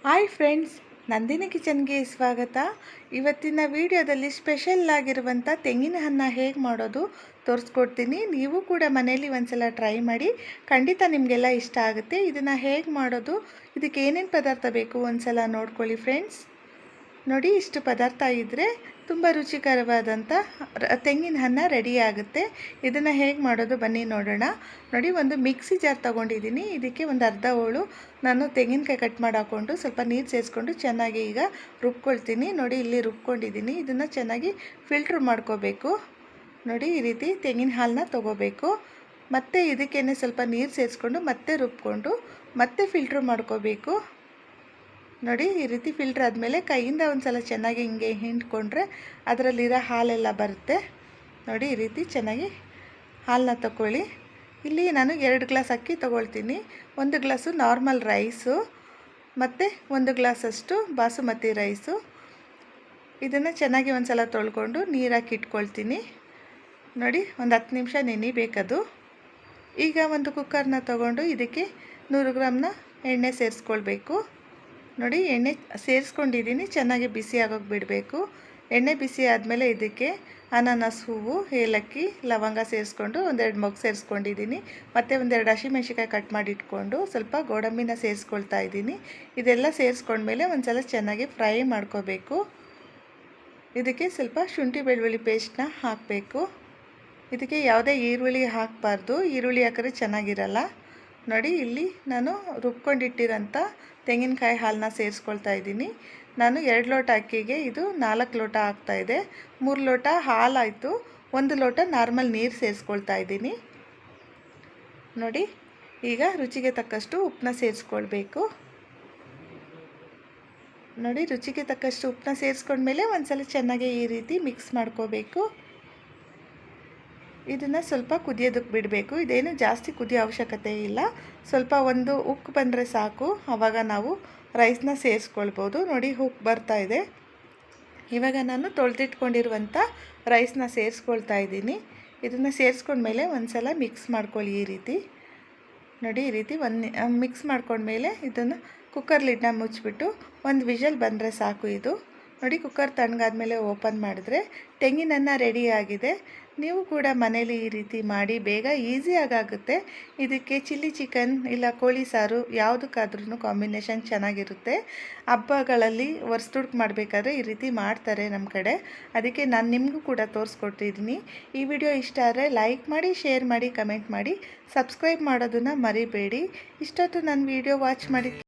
Hi friends, Nandini ಕಿಚನ್ಗೆ ಸ್ವಾಗತ. ಇವತ್ತಿನ ವಿಡಿಯೋದಲ್ಲಿ ಸ್ಪೆಷಲ್ ಆಗಿರುವಂಥ ತೆಂಗಿನ ಹಣ್ಣು ಹೇಗೆ ಮಾಡೋದು ತೋರಿಸ್ಕೊಡ್ತೀನಿ. ನೀವು ಕೂಡ ಮನೆಯಲ್ಲಿ ಒಂದ್ಸಲ ಟ್ರೈ ಮಾಡಿ, ಖಂಡಿತ ನಿಮಗೆಲ್ಲ ಇಷ್ಟ ಆಗುತ್ತೆ. ಇದನ್ನು ಹೇಗೆ ಮಾಡೋದು, ಇದಕ್ಕೆ ಏನೇನು ಪದಾರ್ಥ ಬೇಕು ಒಂದ್ಸಲ ನೋಡ್ಕೊಳ್ಳಿ ಫ್ರೆಂಡ್ಸ್. ನೋಡಿ, ಇಷ್ಟು ಪದಾರ್ಥ ಇದ್ದರೆ ತುಂಬ ರುಚಿಕರವಾದಂಥ ತೆಂಗಿನ ಹಣ್ಣು ರೆಡಿ ಆಗುತ್ತೆ. ಇದನ್ನು ಹೇಗೆ ಮಾಡೋದು ಬನ್ನಿ ನೋಡೋಣ. ನೋಡಿ, ಒಂದು ಮಿಕ್ಸಿ ಜಾರ್ ತೊಗೊಂಡಿದ್ದೀನಿ. ಇದಕ್ಕೆ ಒಂದು ಅರ್ಧ ಹೋಳು ನಾನು ತೆಂಗಿನಕಾಯಿ ಕಟ್ ಮಾಡಿ ಹಾಕ್ಕೊಂಡು ಸ್ವಲ್ಪ ನೀರು ಸೇರಿಸ್ಕೊಂಡು ಚೆನ್ನಾಗಿ ಈಗ ರುಬ್ಕೊಳ್ತೀನಿ. ನೋಡಿ, ಇಲ್ಲಿ ರುಬ್ಕೊಂಡಿದ್ದೀನಿ. ಇದನ್ನು ಚೆನ್ನಾಗಿ ಫಿಲ್ಟ್ರ್ ಮಾಡ್ಕೋಬೇಕು. ನೋಡಿ, ಈ ರೀತಿ ತೆಂಗಿನ ಹಾಲನ್ನ ತೊಗೋಬೇಕು. ಮತ್ತು ಇದಕ್ಕೇನೆ ಸ್ವಲ್ಪ ನೀರು ಸೇರಿಸ್ಕೊಂಡು ಮತ್ತೆ ರುಬ್ಕೊಂಡು ಮತ್ತೆ ಫಿಲ್ಟ್ರ್ ಮಾಡ್ಕೋಬೇಕು. ನೋಡಿ, ಈ ರೀತಿ ಫಿಲ್ಟ್ರ್ ಆದಮೇಲೆ ಕೈಯಿಂದ ಒಂದು ಸಲ ಚೆನ್ನಾಗಿ ಹಿಂಗೆ ಹಿಂಡ್ಕೊಂಡ್ರೆ ಅದರಲ್ಲಿರೋ ಹಾಲೆಲ್ಲ ಬರುತ್ತೆ. ನೋಡಿ, ಈ ರೀತಿ ಚೆನ್ನಾಗಿ ಹಾಲನ್ನ ತಗೊಳ್ಳಿ. ಇಲ್ಲಿ ನಾನು 2 ಗ್ಲಾಸ್ ಅಕ್ಕಿ ತೊಗೊಳ್ತೀನಿ. 1 ಗ್ಲಾಸು ನಾರ್ಮಲ್ ರೈಸು ಮತ್ತು 1 ಗ್ಲಾಸಷ್ಟು ಬಾಸುಮತಿ ರೈಸು. ಇದನ್ನು ಚೆನ್ನಾಗಿ ಒಂದು ಸಲ ತೊಳ್ಕೊಂಡು ನೀರಾಕಿ ಇಟ್ಕೊಳ್ತೀನಿ. ನೋಡಿ, ಒಂದು 10 ನಿಮಿಷ ನೆನಿಬೇಕದು. ಈಗ ಒಂದು ಕುಕ್ಕರ್ನ ತೊಗೊಂಡು ಇದಕ್ಕೆ 100 ಗ್ರಾಮ್ನ ಎಣ್ಣೆ ಸೇರಿಸ್ಕೊಳ್ಬೇಕು. ನೋಡಿ, ಎಣ್ಣೆ ಸೇರಿಸ್ಕೊಂಡಿದ್ದೀನಿ. ಚೆನ್ನಾಗಿ ಬಿಸಿ ಆಗೋಕ್ಕೆ ಬಿಡಬೇಕು. ಎಣ್ಣೆ ಬಿಸಿ ಆದಮೇಲೆ ಇದಕ್ಕೆ ಅನಾನಸ್ ಹೂವು, ಏಲಕ್ಕಿ, ಲವಂಗ ಸೇರಿಸ್ಕೊಂಡು 1-2 ಮೊಗ್ಗು ಸೇರಿಸ್ಕೊಂಡಿದ್ದೀನಿ. ಮತ್ತು 1-2 ಹಸಿಮೆಣ್ಸಿಕಾಯಿ ಕಟ್ ಮಾಡಿ ಇಟ್ಕೊಂಡು ಸ್ವಲ್ಪ ಗೋಡಂಬಿನ ಸೇರಿಸ್ಕೊಳ್ತಾ ಇದ್ದೀನಿ. ಇದೆಲ್ಲ ಸೇರಿಸ್ಕೊಂಡ್ಮೇಲೆ ಒಂದು ಸಲ ಚೆನ್ನಾಗಿ ಫ್ರೈ ಮಾಡ್ಕೋಬೇಕು. ಇದಕ್ಕೆ ಸ್ವಲ್ಪ ಶುಂಠಿ ಬೆಳ್ಳುಳ್ಳಿ ಪೇಸ್ಟನ್ನ ಹಾಕಬೇಕು. ಇದಕ್ಕೆ ಯಾವುದೇ ಈರುಳ್ಳಿ ಹಾಕಬಾರ್ದು. ಈರುಳ್ಳಿ ಹಾಕಿದ್ರೆ ಚೆನ್ನಾಗಿರಲ್ಲ. ನೋಡಿ, ಇಲ್ಲಿ ನಾನು ರುಬ್ಕೊಂಡಿಟ್ಟಿರೋಂಥ ತೆಂಗಿನಕಾಯಿ ಹಾಲನ್ನ ಸೇರಿಸ್ಕೊಳ್ತಾ ಇದ್ದೀನಿ. ನಾನು 2 ಲೋಟ ಅಕ್ಕಿಗೆ ಇದು 4 ಲೋಟ ಆಗ್ತಾಯಿದೆ. 3 ಲೋಟ ಹಾಲಾಯಿತು. 1 ಲೋಟ ನಾರ್ಮಲ್ ನೀರು ಸೇರಿಸ್ಕೊಳ್ತಾ ಇದ್ದೀನಿ. ನೋಡಿ, ಈಗ ರುಚಿಗೆ ತಕ್ಕಷ್ಟು ಉಪ್ಪನ್ನ ಸೇರಿಸ್ಕೊಳ್ಬೇಕು. ನೋಡಿ, ರುಚಿಗೆ ತಕ್ಕಷ್ಟು ಉಪ್ಪನ್ನ ಸೇರಿಸ್ಕೊಂಡ್ಮೇಲೆ ಒಂದು ಸಲ ಚೆನ್ನಾಗಿ ಈ ರೀತಿ ಮಿಕ್ಸ್ ಮಾಡ್ಕೋಬೇಕು. ಇದನ್ನು ಸ್ವಲ್ಪ ಕುದಿಯೋದಕ್ಕೆ ಬಿಡಬೇಕು. ಇದೇನು ಜಾಸ್ತಿ ಕುದಿಯೋ ಅವಶ್ಯಕತೆ ಇಲ್ಲ. ಸ್ವಲ್ಪ ಒಂದು ಉಕ್ಕು ಬಂದರೆ ಸಾಕು. ಆವಾಗ ನಾವು ರೈಸ್ನ ಸೇರಿಸ್ಕೊಳ್ಬೋದು. ನೋಡಿ, ಉಕ್ಕು ಬರ್ತಾ ಇದೆ. ಇವಾಗ ನಾನು ತೊಳೆದಿಟ್ಕೊಂಡಿರುವಂಥ ರೈಸ್ನ ಸೇರಿಸ್ಕೊಳ್ತಾ ಇದ್ದೀನಿ. ಇದನ್ನು ಸೇರಿಸ್ಕೊಂಡ್ಮೇಲೆ ಒಂದು ಸಲ ಮಿಕ್ಸ್ ಮಾಡ್ಕೊಳ್ಳಿ ಈ ರೀತಿ. ನೋಡಿ, ಈ ರೀತಿ ಮಿಕ್ಸ್ ಮಾಡ್ಕೊಂಡ್ಮೇಲೆ ಇದನ್ನು ಕುಕ್ಕರ್ ಲಿಡ್ನ ಮುಚ್ಚಿಬಿಟ್ಟು ಒಂದು ವಿಷಲ್ ಬಂದರೆ ಸಾಕು. ಇದು ನೋಡಿ, ಕುಕ್ಕರ್ ತಣ್ಣಗಾದ್ಮೇಲೆ ಓಪನ್ ಮಾಡಿದ್ರೆ ತೆಂಗಿನನ್ನ ರೆಡಿ ಆಗಿದೆ. ನೀವು ಕೂಡ ಮನೇಲಿ ಈ ರೀತಿ ಮಾಡಿ, ಬೇಗ ಈಸಿಯಾಗಿ ಆಗುತ್ತೆ. ಇದಕ್ಕೆ ಚಿಲ್ಲಿ ಚಿಕನ್ ಇಲ್ಲ ಕೋಳಿ ಸಾರು ಯಾವುದಕ್ಕಾದ್ರೂ ಕಾಂಬಿನೇಷನ್ ಚೆನ್ನಾಗಿರುತ್ತೆ. ಹಬ್ಬಗಳಲ್ಲಿ ವರ್ಷದುಡುಕು ಮಾಡಬೇಕಾದ್ರೆ ಈ ರೀತಿ ಮಾಡ್ತಾರೆ ನಮ್ಮ ಕಡೆ. ಅದಕ್ಕೆ ನಾನು ನಿಮಗೂ ಕೂಡ ತೋರಿಸ್ಕೊಡ್ತಿದ್ದೀನಿ. ಈ ವಿಡಿಯೋ ಇಷ್ಟ ಆದರೆ ಲೈಕ್ ಮಾಡಿ, ಶೇರ್ ಮಾಡಿ, ಕಮೆಂಟ್ ಮಾಡಿ, ಸಬ್ಸ್ಕ್ರೈಬ್ ಮಾಡೋದನ್ನು ಮರಿಬೇಡಿ. ಇಷ್ಟೊತ್ತು ನನ್ನ ವಿಡಿಯೋ ವಾಚ್ ಮಾಡಿದ್ದಕ್ಕೆ